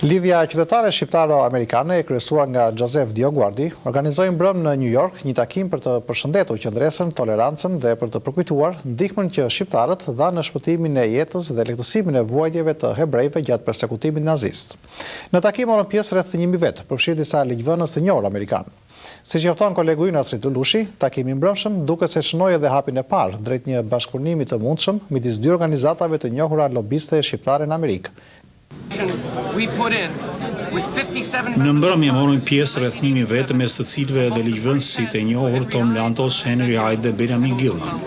Lidhja qytetare shqiptaro-amerikane e kryesuar nga DioGuardi organizoi mbrëm në New York një takim për të përshëndetur qendresën, tolerancën dhe për të përkujtuar ndihmën që shqiptarët dhanë në shpëtimin e jetës dhe lehtësimin e vuajtjeve të hebrejve gjatë përsekutimit nazist. Në takim morën pjesë rreth 1000 vetë, përfshirë disa ligjvënës të njohur amerikan. Siç njofton kolegu ynë Astrid Lushi, takimi i mbrëmshëm duket se shënoi edhe hapin e parë drejt një bashkëpunimi të mundshëm midis dy organizatave të njohura lobiste shqiptare në Amerikë. Në mbrëmje morën pjesë rreth 1000 vetë, mes të cilëve edhe ligjvënësit e njohur Tom Lantos, Henry Hyde dhe Benjamin Gilman.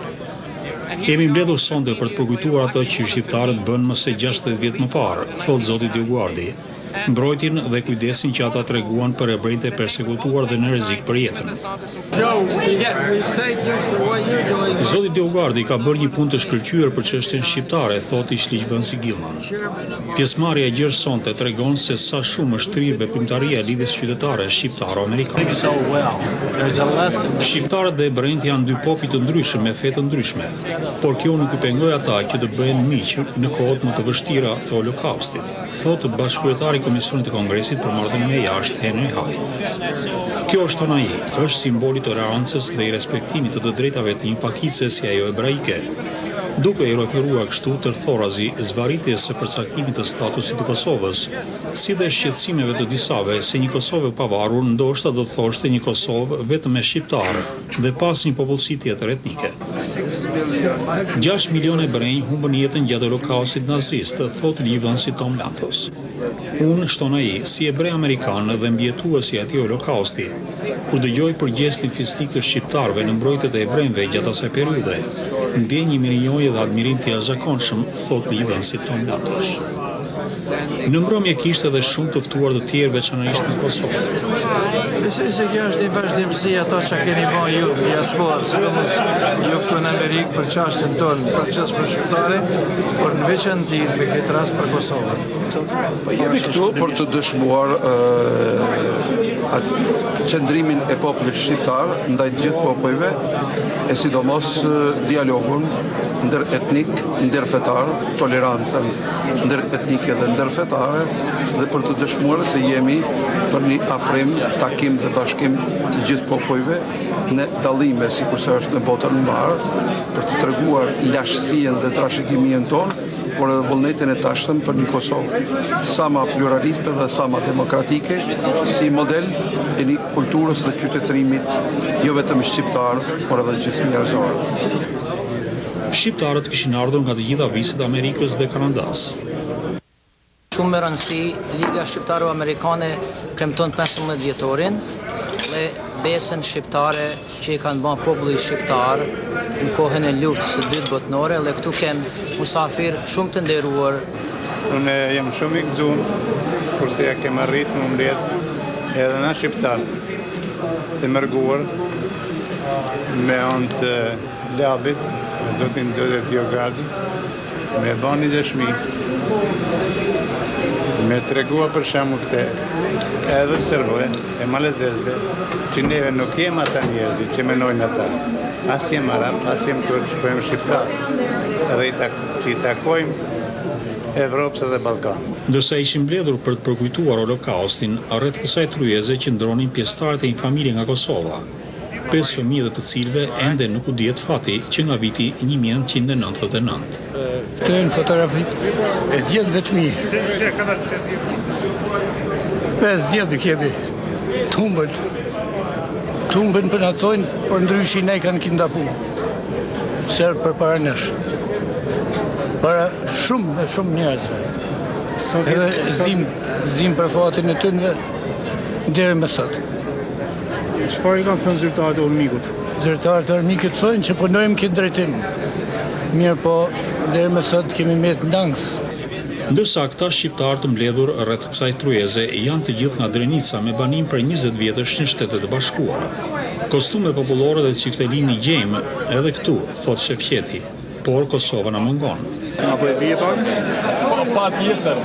Jemi mbledhur sonte për të përkujtuar ato që shqiptarët bën më se 60 vjet më parë, thot zoti DioGuardi. Mbrojtjen dhe kujdesin që ata treguan për hebrejtë e përsekutuar dhe në rrezik për jetën. Zoti DioGuardi ka bërë një punë të shkëlqyer për çështjen shqiptare, thot ish ligjvënësi Gilman. Pjesëmarrja e gjerë sonte tregon se sa shumë është rrirë veprimtaria e lidhjes qytetare shqiptaro-amerikane. Shqiptarët dhe hebrejtë janë dy popujt të ndryshëm me fe të ndryshme, por kjo nuk i pengoi ata që të bëhen miq në kohët më të vështira të Holokaustit, thot bashkëkryetari i Komisionit të Kongresit për Marrëdhënien e Jashtë Henry Hyde. Kjo është ona ai, është simboli i tolerancës dhe i respektimit të të drejtave të një pakice si ajo hebraike, duke i referuar kështu tërthorazi zvarritjes së përcaktimit të statusit të Kosovës, si dhe shqetësimeve të disave se një Kosovë e pavarur ndoshta do të thoshte një Kosovë vetëm me shqiptarë dhe pas një popullsi tjetër etnike. 6 milionë hebrej humbën jetën gjatë Holokaustit nazist, thot ligjvënësi Tom Lantos. Unë, shton ai, si hebrej amerikan dhe mbjetuesi i atij Holokausti, kur dëgjoj për gjestin fisnik të shqiptarëve në mbrojtjet e hebrejve gjatë asaj periudhe, ndjej një mirënjohje dhe admirim të jashtëzakonshëm, thot ligjvënësi Tom Lantos. Në mbrëmje kishte edhe shumë të ftuar të tjerë, veçanërisht në Kosovë. Besoj se kjo është një vazhdimsi ato që keni bën ju diasporë, sidomos ju këtu në Amerikë për çështjen tonë, për çështjen shqiptare, por në veçantë me këtë rast për Kosovën. Jemi këtu për të dëshmuar atë qëndrimin e popullit shqiptar ndaj të gjithë popujve, e sidomos dialogun ndëretnik, ndërfetar, tolerancën ndëretnike dhe ndërfetare, dhe për të dëshmuar se jemi për një afrim, takim dhe bashkim të gjithë popujve në dallime, sikurse është në botën mbar, për të treguar lashësinë dhe trashëgimien tonë, por edhe vullnetin e tashtëm për një Kosovë sa ma pluraliste dhe sa ma demokratike, si model e një kulturës dhe qytetërimit jo vetëm shqiptar, por edhe gjithë njerëzor. Shqiptarët kishin ardhur nga të gjitha viset e Amerikës dhe Kanadas. Shumë me rëndësi, Liga Shqiptaro-Amerikane kremton 15 vjetorin dhe besën shqiptare që i kanë bën populli shqiptar në kohën e luftës së dytë botënore, dhe këtu kem musafir shumë të nderuar. Unë jam shumë i gëzuar kurse ja kem arritur më mbledh edhe na shqiptar të mërguar me anë të labit, zotin DioGuardi, me bani dëshmi, me tregua për shembull se edhe servojë e malezezve që neve nuk jem ata njerëzi që menojnë ata. As jem arab, as jem turq, po jem shqiptar. Edhe që i takojmë Evropës dhe Balkanët. Ndërsa ishin mbledhur për të përkujtuar Holokaustin, rreth kësaj tryeze qëndronin pjesëtarët e një familje nga Kosova, 5 fëmijë të cilëve ende nuk u dihet fati që nga viti 1999. Këtë në fotografi e djetë vetëmi. 5 djetë kemi të humbën. Të humbën për në tojnë, për ndryshi ne kanë kindapu. Serë për para nesh. Para shumë njerëzve. Edhe zim për fatin e tënve deri me sot. Çfarë kanë thënë zyrtarët e Olmikut? Zyrtarët e Olmikut thonë që punojmë këtë drejtim. Mirë po, deri me sot kemi metë ndangës. Ndërsa këta shqiptarë të mbledhur rreth kësaj tryeze janë të gjithë nga Drenica me banim për 20 vjetësh në Shtetet e Bashkuara. Kostume popullore dhe çiftelini gjejmë edhe këtu, thot shefqeti, por Kosova na mungon. Apo e bie pak? Pa tjetër.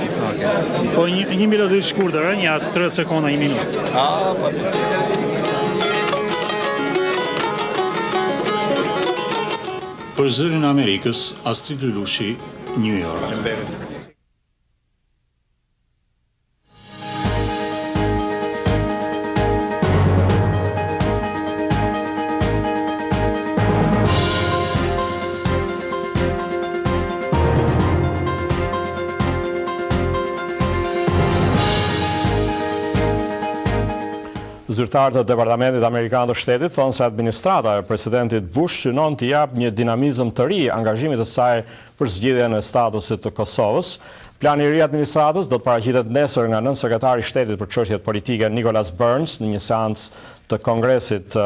Po një melodi të shkurtër, një 30 sekonda, 1 minutë. Po. Për zërin e Amerikës, Astrid Lushi, New York. Zyrtarët e Departamentit Amerikan të Shtetit thonë se administrata e presidentit Bush synon të jap një dinamizëm të ri angazhimit të saj për zgjidhjen e statusit të Kosovës. Plani i ri administratës do të paraqitet nesër nga nën sekretari i Shtetit për çështjet politike Nicholas Burns në një seancë të Kongresit.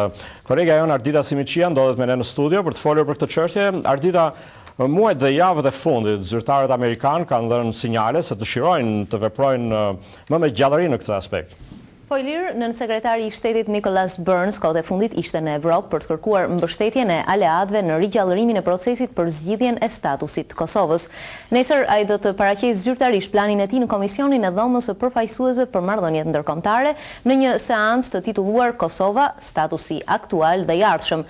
Kolega jon Ardita Simiçia ndodhet me ne në studio për të folur për këtë çështje. Ardita, muajt dhe javët e fundit, zyrtarët amerikanë kanë dhënë sinjale se dëshirojnë të veprojnë më me gjallëri në këtë aspekt. Po Ilir, nën sekretari i Shtetit Nicholas Burns kohët e fundit ishte në Evropë për të kërkuar mbështetjen e aleatëve në rigjallërimin e procesit për zgjidhjen e statusit të Kosovës. Nesër ai do të paraqesë zyrtarisht planin e tij në Komisionin e Dhomës së Përfaqësuesve për marrëdhëniet ndërkombëtare në një seancë të titulluar Kosova, statusi aktual dhe i ardhshëm.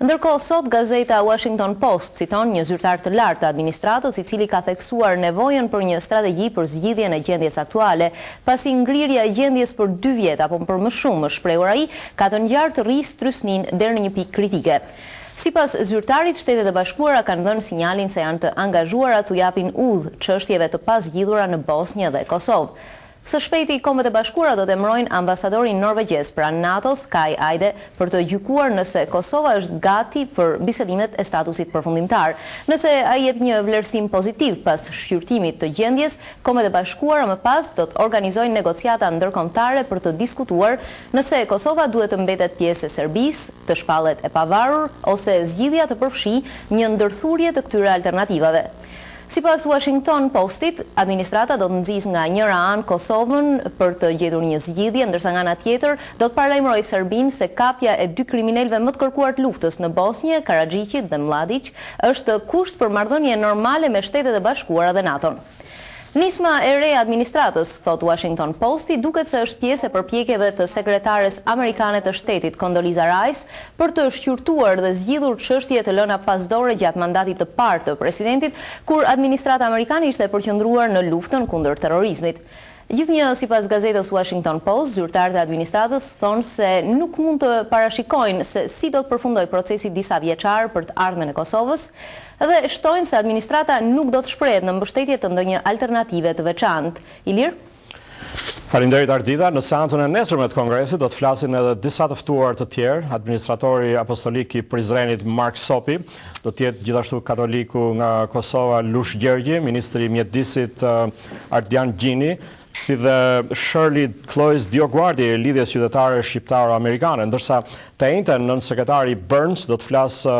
Ndërkohë, sot gazeta Washington Post citon një zyrtar të lartë të administratës i cili ka theksuar nevojën për një strategji për zgjidhjen e gjendjes aktuale, pasi ngrirja e gjendjes për 2 vjet apo për më shumë, shprehur ai, ka të ngjarë të rrisë trysnin deri në një pikë kritike. Sipas zyrtarit, Shtetet e Bashkuara kanë dhënë sinjalin se janë të angazhuara t'u japin udhë çështjeve të pazgjidhura në Bosnjë dhe Kosovë. Së shpejti, Kombët e Bashkuara do të emërojnë ambasadorin norvegjez pranë NATO-s, Kai Eide, për të gjykuar nëse Kosova është gati për bisedimet e statusit përfundimtar. Nëse ai jep një vlerësim pozitiv pas shqyrtimit të gjendjes, Kombët e Bashkuara më pas do të organizojnë negociata ndërkombëtare për të diskutuar nëse Kosova duhet të mbetet pjesë e Serbisë, të shpallet e pavarur ose zgjidhja të përfshijë një ndërthurje të këtyre alternativave. Sipas Washington Postit, administrata do të nxjisë nga njëra anë Kosovën për të gjetur një zgjidhje, ndërsa nga ana tjetër do të paralajmërojë Serbinë se kapja e 2 kriminalëve më të kërkuar të luftës në Bosnjë, Karaxhiqit dhe Mladić është kusht për marrëdhënie normale me Shtetet e Bashkuara dhe NATO-n. Nisma e re e administratës, thot Washington Posti, duket se është pjesë e përpjekjeve të sekretares amerikane të shtetit Condoleezza Rice për të shqyrtuar dhe zgjidhur çështje të lëna pasdore gjatë mandatit të parë të presidentit, kur administrata amerikane ishte përqendruar në luftën kundër terrorizmit. Gjithnjë, sipas gazetës Washington Post, zyrtarët e administratës thonë se nuk mund të parashikojnë se si do të përfundojë procesi disa vjeçar për të ardhmen e Kosovës dhe shtojnë se administrata nuk do të shprehet në mbështetje të ndonjë alternative të veçantë. Ilir? Faleminderit Ardita, në seancën e nesërme të Kongresit do të flasin edhe disa të ftuar të tjerë. Administratori apostolik i Prizrenit Mark Sopi, do të jetë gjithashtu katoliku nga Kosova Lush Gjergji, ministri i mjedisit Ardian Gjini, si dhe Shirley Cloyes DioGuardi e lidhjes qytetare shqiptaro-amerikane, ndërsa të njëjtën nën sekretari Burns do të flasë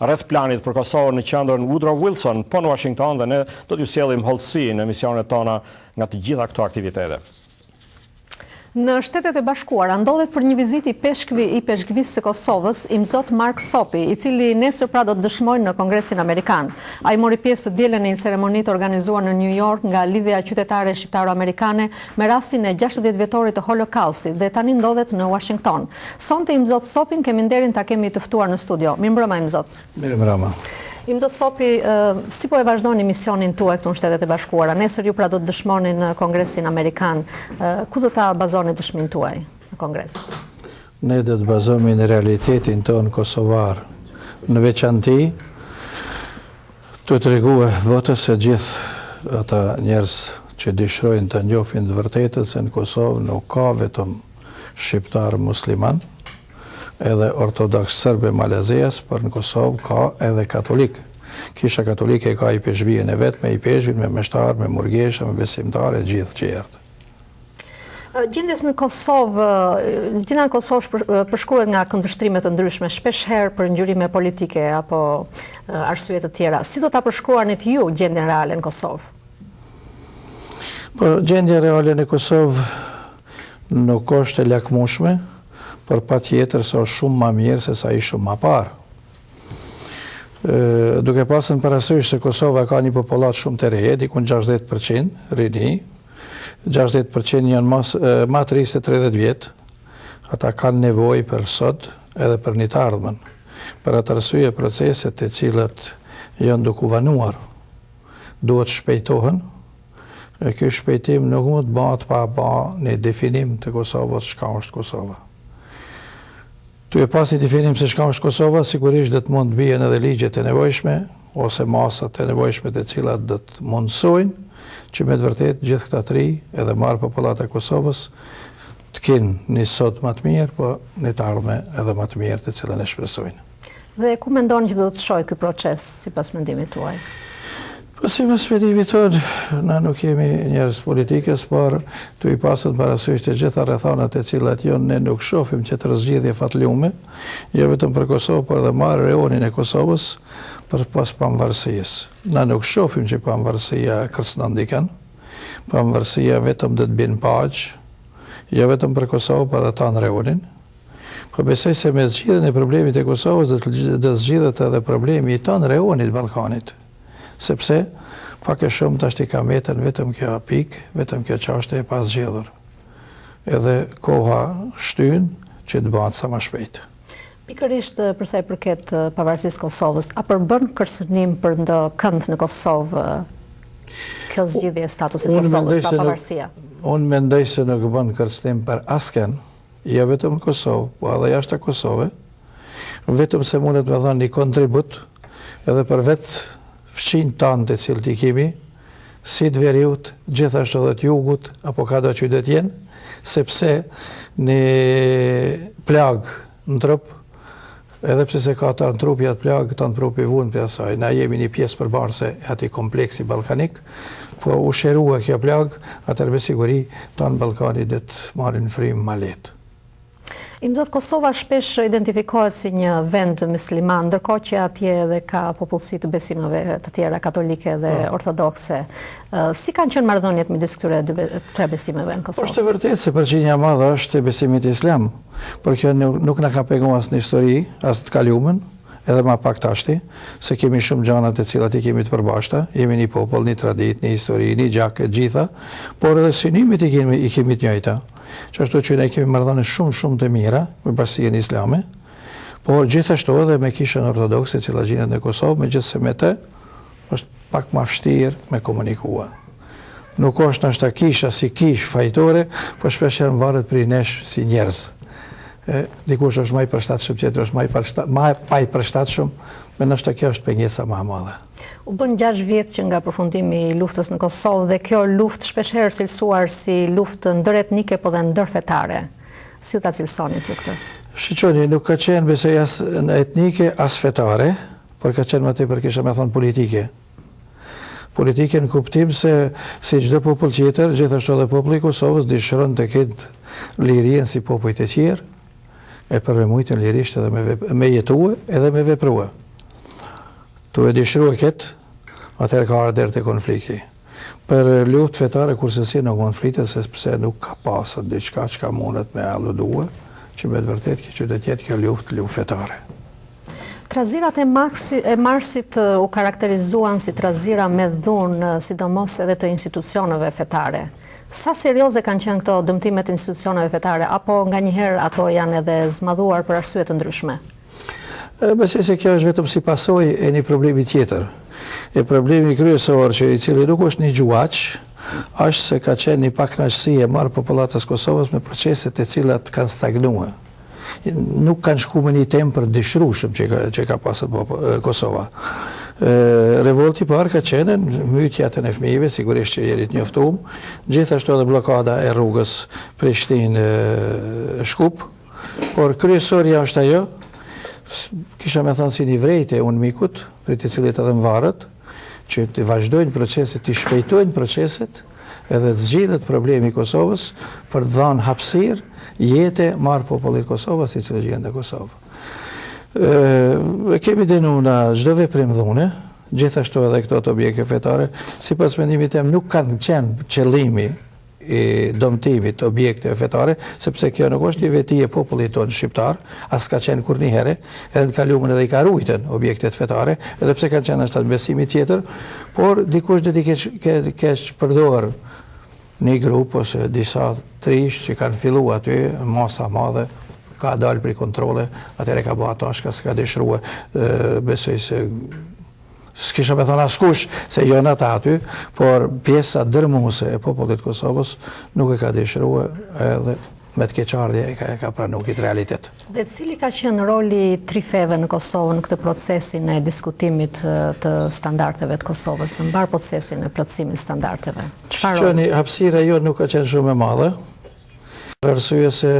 rreth planit për Kosovën në qendrën Woodrow Wilson, po në Washington, dhe ne do t'ju sjellim hollësi në emisionet tona nga të gjitha këto aktivitete. Në Shtetet e Bashkuara ndodhet për një vizitë i peshkvisë së Kosovës i mzot Mark Sopi, i cili nesër pra do të dëshmojnë në Kongresin Amerikan. Ai mori pjesë të dielën në një ceremoni të organizuar në New York nga Lidhja Qytetare Shqiptaro-Amerikane me rastin e 60 vjetorit të Holokaustit dhe tani ndodhet në Washington. Sonte i mzot Sopin kemi nderin ta kemi të ftuar në studio. Mirëmbrëma i mzot. Mirëmbrëma. I mzot Sopi, si po e vazhdoni misionin tuaj këtu në Shtetet e Bashkuara? Nesër ju pra do të dëshmoni në Kongresin Amerikan. Ku do ta bazoni dëshminë tuaj në Kongres? Ne do të bazohemi në realitetin tonë kosovar. Në veçanti, të treguar votës se gjithë ata njerëz që dëshirojnë të njohin të vërtetën se në Kosovë nuk ka vetëm shqiptar musliman, edhe ortodoks serbe Malezias, për në Kosovë ka edhe katolik. Kisha katolike ka i peshvijën e vetë, me i peshvin, me meshtar, me murgesha, me besimtare, gjithë qertë. Gjendjes në Kosovë, gjendja në Kosovë përshkruhet nga këndvështrime të ndryshme, shpesh herë për ngjyrime politike apo arsye të tjera. Si do ta përshkruanit ju gjendjen reale në Kosovë? Por gjendja reale në Kosovë nuk është e lakmueshme, por patjetër se është shumë më mirë se sa ishte më parë. Duke pasur parasysh se Kosova ka një popullat shumë të re, dikun 60% rini, 60% janë më të ri se 30 vjet. Ata kanë nevojë për sot edhe për një të ardhmen. Për atë arsye proceset të cilat janë duke u vanuar duhet shpejtohen. Ky shpejtim nuk mund të bëhet pa një definim të Kosovës çka është Kosova. Tu e pas një definim se çka është Kosova, sigurisht do të mund të bien edhe ligjet e nevojshme ose masat e nevojshme të cilat do të mundsojnë që me të vërtet gjithë këta tri edhe marrë popullata e Kosovës të kenë një sot më të mirë, po një të ardhme edhe më të mirë të cilën e shpresojnë. Dhe ku mendon që do të shojë ky proces sipas mendimit tuaj? Po si pas mendimit tonë, na nuk jemi njerëz politikës, por tu i pasën parasysh të gjitha rrethanat e cilat jonë ne nuk shohim që të zgjidhje fatlume, jo vetëm për Kosovë, por edhe marrë reonin e Kosovës për pas pavarësisë. Na nuk shohim që pavarësia kërcënon dikën, pavarësia vetëm do të bën paqë, jo vetëm për Kosovë, por edhe tan reonin. Po besoj se me zgjidhjen e problemit e Kosovës do zgjidhet edhe problemi i tan reonit Ballkanit. Sepse pak e shumë tash i ka metën vetëm kjo pikë, vetëm kjo çështje e pasgjedhur. Edhe koha shtyn që të bëhet sa më shpejt. Pikërisht për sa i përket pavarësisë Kosovës, a përbën kërcënim për ndë kënd në Kosovë kjo zgjidhje e statusit Kosovës pa pavarësia? Unë mendoj se nuk bën kërcënim për asken, jo vetëm në Kosovë, po edhe jashtë Kosovë, vetëm se mundet me dhënë një kontribut edhe për vetë fëqin tanë të cilë t'i kemi, si të veriut, gjithashtu dhe t'jugut, apo ka do që dhe t'jenë, sepse një plag në trup, edhe pse se ka ta në trup jatë plag, ta në trup i vunë për asaj. Na jemi një pjesë përbarse ati kompleksi balkanik, po u sherua kjo plag, atër me siguri ta në Balkani dhe të marrin frim ma letë. Imzot, Kosova shpesh identifikohet si një vend musliman, ndërkohë që atje edhe ka popullsi të besimeve të tjera, katolike dhe ortodokse. Si kanë qenë marrëdhëniet midis këtyre tre besimeve në Kosovë? Është e vërtetë se përqindja e madhe është e besimit islam, por kjo nuk na ka penguar as në histori, as të kaluamën, edhe ma pak tashti, se kemi shumë gjana të cilat i kemi të përbashkëta, jemi një popull, një tradit, një histori, një gjak e gjitha, por edhe synimit i kemi të njëjta. Që ashtu që ne kemi marrëdhënie shumë të mira me bashkinë islame, por gjithashtu edhe me kishën ortodokse që gjendet në Kosovë, megjithëse me të është pak më vështirë me komunikua. Nuk është nështë kisha si kish fajtore, por shpesh varet prej nesh si njerëz. Dikush është më i përshtatshëm, tjetër është më pa i përshtatshëm, me nështë kjo është pengesa më e madhe. U bën 6 vjet që nga përfundimi i luftës në Kosovë dhe kjo luftë shpeshherë cilësuar si luftë ndëretnike po dhe ndërfetare. Si u ta cilësoni ju këtë? Shiqoni, nuk ka qenë besoj as etnike, as fetare, por ka qenë më tepër kisha me thonë politike. Politike në kuptim se si çdo popull tjetër, gjithashtu edhe populli i Kosovës dëshiron të ketë lirinë si popujt e tjerë, e përvemujtën lirisht edhe me jetue edhe me veprue. Tu e dëshirua këtë, atëherë ka ardhur te konflikti. Për luftë fetare kurse si në konflikte, sepse nuk ka pasur diçka që mundet me alludue, që me të vërtetë që do të jetë kjo luftë fetare. Trazirat e Marsit u karakterizuan si trazira me dhunë, sidomos edhe të institucioneve fetare. Sa serioze kanë qenë këto dëmtimet e institucioneve fetare, apo nganjëherë ato janë edhe zmadhuar për arsye të ndryshme? Besoj se kjo është vetëm si pasojë e një problemi tjetër. E problemi kryesor që i cili nuk është një gjuaç, është se ka qenë një pakënaqësi e marrë popullatës Kosovës me proceset e cilat kanë stagnuar. Nuk kanë shku me një temp për dëshirueshëm që ka pasur Kosova. Revolti parë ka qenë mytjat e fëmijëve, sigurisht që jeni të njoftuar, gjithashtu edhe blokada e rrugës Prishtinë-Shkup, por kryesorja është ajo, kisha me thonë si një vrejtë e unë mikut, për të cilit edhe më varët, që të vazhdojnë proceset, të shpejtojnë proceset, edhe të zgjidhet problemi i Kosovës, për të dhënë hapësirë jetë marrë popullit Kosovës, si cilë gjendë e Kosovë. Kemi dënuar çdo veprim dhune, gjithashtu edhe këto të objekte fetare, sipas mendimit tim nuk kanë qenë qëllimi i dëmtimit të objekte fetare, sepse kjo nuk është një veti e popullit tonë shqiptar, as ka qenë kur një herë, edhe në kaluamën edhe i ka ruajtur objektet fetare, edhe pse kanë qenë ashtu besimi tjetër, por dikush do të kesh përdor një grup ose disa trish që kanë filluar aty, masa madhe, ka dalë për kontrole, atëherë ka bërë atashka, s'ka dëshiruar, besoj se s'kisha me thonë askush se jo në ata aty, por pjesa dërmuese e popullit Kosovës nuk e ka dëshiruar edhe me të keqardhje e ka pranuar këtë realitet. Dhe cili ka qenë roli trifeve në Kosovë në këtë procesin e diskutimit të standardeve të Kosovës, në mbar procesin e plotësimit standardeve? Hapësira jo nuk ka qenë shumë e madhe. Arsye se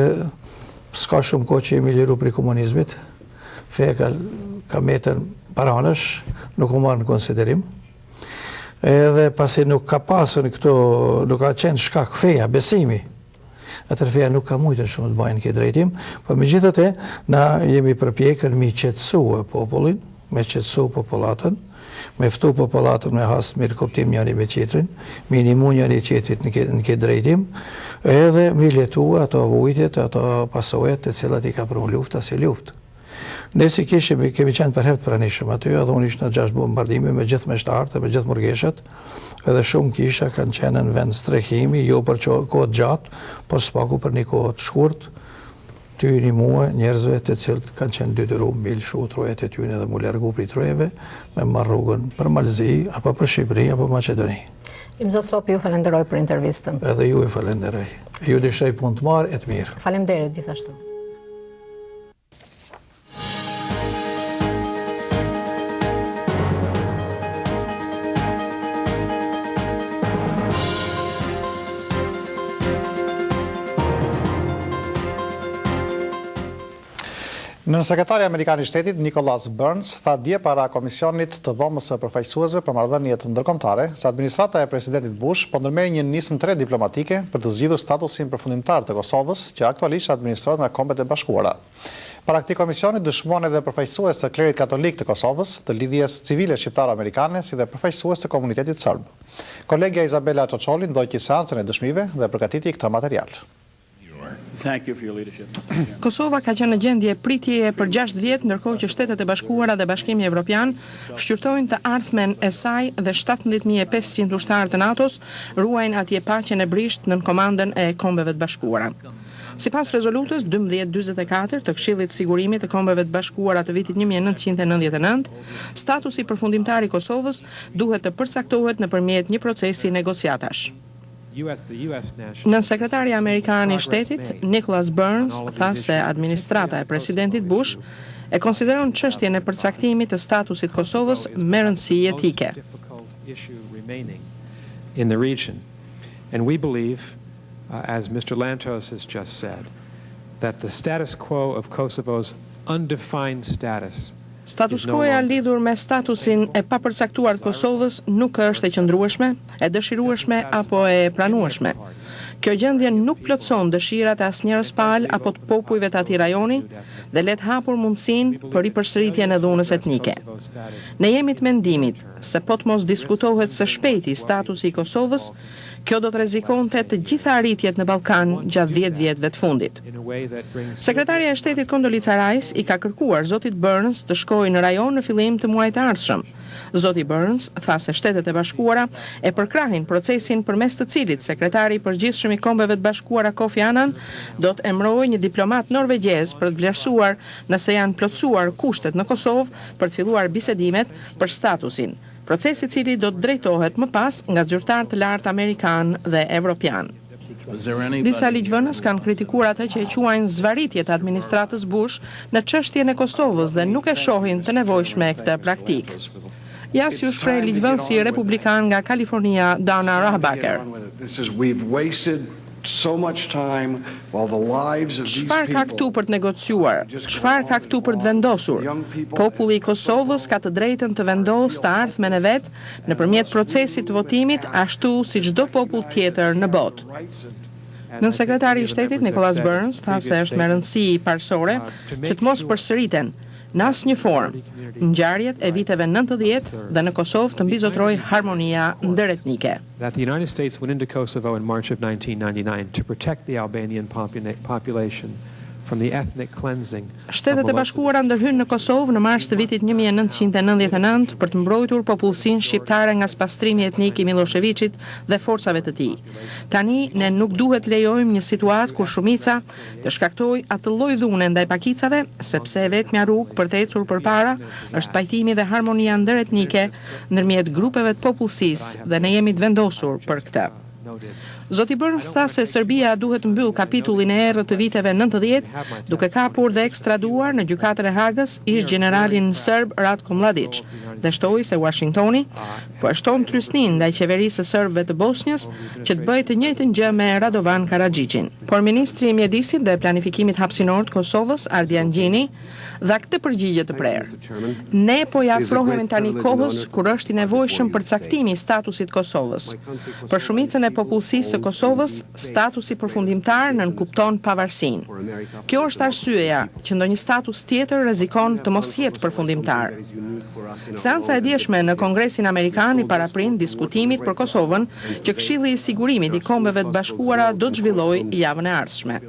s'ka shumë kohë që jemi liru prej komunizmit, feja ka metën paranësh, nuk u marrë në konsiderim. Edhe pasi nuk ka pasën këto, nuk ka qenë shkak feja, besimi, atër feja nuk ka mujtën shumë të bajnë këtë drejtim, po megjithatë na jemi përpjekën mi qetësue popullin, me qetësu popullatën, me ftu popullatën me hasë mirë kuptim njëri me tjetrin, minimu njëri tjetrit në këtë drejtim, edhe mi letu ato vujtjet, ato pasojat të cilat i ka prunë lufta si luftë. Ne si kemi qenë për herë të pranishëm aty, edhe unë ishtë në 6 bombardime me gjithë meshtartë, me gjithë murgeshat, edhe shumë kisha kanë qenë në vend strehimi, jo për kohët gjatë, por s'paku për një kohët shkurt, ty një muë njerëzve të cilët kanë qenë dytëru mbil shu trojet e tyne dhe mu largu prej trojeve, me marrë rrugën për Malzi, apo për Shqipëri, apo Macedoni. Imzot Sopi, ju falenderoj për intervistën. Edhe ju e falenderoj. Ju dëshoj punë të marë e të mirë. Faleminderit gjithashtu. Nën sekretari Amerikan i Shtetit, Nicholas Burns, tha dje para Komisionit të Dhomës së Përfaqësuesve për Marrëdhëniet Ndërkombëtare se administrata e presidentit Bush po ndërmerr një nismë të re diplomatike për të zgjidhur statusin përfundimtar të Kosovës, që aktualisht administrohet nga Kombet e Bashkuara. Para këtij komisioni dëshmon edhe përfaqësues të klerit katolik të Kosovës, të lidhjes civile shqiptaro-amerikane, si dhe përfaqësues të komunitetit serb. Kolegja Izabela Çoçoli ndoqi seancën e dëshmive dhe përgatiti këtë material. Kosova ka qenë në gjendje pritjeje për 6 vjet, ndërkohë që Shtetet e Bashkuara dhe Bashkimi Evropian shqyrtojnë të ardhmen e saj dhe 17.500 ushtarë të NATO-s ruajnë atje paqen e brisht nën komandën e Kombeve të Bashkuara. Sipas rezolutës 1244 të Këshillit të Sigurimit të Kombeve të Bashkuara të vitit 1999, statusi përfundimtar i Kosovës duhet të përcaktohet nëpërmjet një procesi negociatash. Nën sekretari Amerikan i Shtetit, Nicholas Burns, tha se administrata e presidentit Bush e konsideron çështjen e përcaktimit të statusit Kosovës me rëndësi etike. In the region. And we believe, as Mr. Lantos has just said, that the status quo of Kosovo's undefined status Status quo-ja lidhur me statusin e papërcaktuar të Kosovës nuk është e qëndrueshme, e dëshirueshme apo e pranueshme. Kjo gjendje nuk plotëson dëshirat e asnjërs palë apo të popujve të atij rajoni dhe let hapur mundësinë për ripërsëritjen e dhunës etnike. Ne jemi të mendimit se po të mos diskutohet së shpejti statusi i Kosovës, kjo do të rrezikonte të gjitha arritjet në Ballkan gjatë 10 vjetëve të fundit. Sekretaria e Shtetit Kondolica Rice i ka kërkuar zotit Burns të shkojë në rajon në fillim të muajit të ardhshëm. Zoti Burns tha se Shtetet e Bashkuara e përkrahin procesin përmes të cilit sekretari i përgjithshëm i Kombeve të Bashkuara Kofi Annan do të emërojë një diplomat norvegjez për të vlerësuar nëse janë plotësuar kushtet në Kosovë për të filluar bisedimet për statusin, procesi i cili do të drejtohet më pas nga zyrtar të lartë amerikan dhe evropian. Disa ligjvënës kanë kritikuar atë që e quajnë zvaritje të administratës Bush në çështjen e Kosovës dhe nuk e shohin të nevojshme këtë praktikë. Jas ju shpreh ligjvënësi republikan nga Kalifornia, Donna Rahbacker. Çfarë ka këtu për të negociuar? Çfarë ka këtu për të vendosur? Populli i Kosovës ka të drejtën të vendosë të ardhmen e vet nëpërmjet procesit të votimit, ashtu si çdo popull tjetër në botë. Nën sekretari i Shtetit Nicholas Burns tha se është me rëndësi parsore që të mos përsëriten në asnjë formë ngjarjet e viteve 90 dhe në Kosovë të mbizotrojë harmonia ndëretnike. That the United States went into Kosovo in March of 1999 to protect the Albanian population from the ethnic cleansing. Shtetet e Bashkuara ndërhynë në Kosovë në mars të vitit 1999 për të mbrojtur popullsinë shqiptare nga spastrimi etnik i Miloševićit dhe forcave të tij. Tani ne nuk duhet lejojmë një situatë ku shumica të shkaktojë atë lloj dhune ndaj pakicave, sepse vetmja rrugë për të ecur përpara është pajtimi dhe harmonia ndëretnike ndërmjet grupeve të popullsisë dhe ne jemi të vendosur për këtë. Zoti Burns tha se Serbia duhet mbyll kapitullin e errët të viteve 90, duke kapur dhe ekstraduar në gjykatën e Hagës ish generalin serb Ratko Mladic, dhe shtoi se Washingtoni po e shton trysnin ndaj qeverisë së serbëve të Bosnjës që të bëjë të njëjtën gjë me Radovan Karadzićin. Por ministri i mjedisit dhe planifikimit hapësinor të Kosovës, Ardian Gjini, dha këtë përgjigje të prerë. Ne po ja afrohemi tani kohës kur është i nevojshëm për caktimi i statusit Kosovës. Për shumicën e popullsisë së Kosovës, statusi përfundimtar nënkupton pavarësinë. Kjo është arsyeja që ndonjë status tjetër rrezikon të mos jetë përfundimtar. Seanca e dieshme në Kongresin Amerikan i paraprin diskutimit për Kosovën që Këshilli i Sigurimit i Kombeve të Bashkuara do të zhvillojë javën e ardhshme.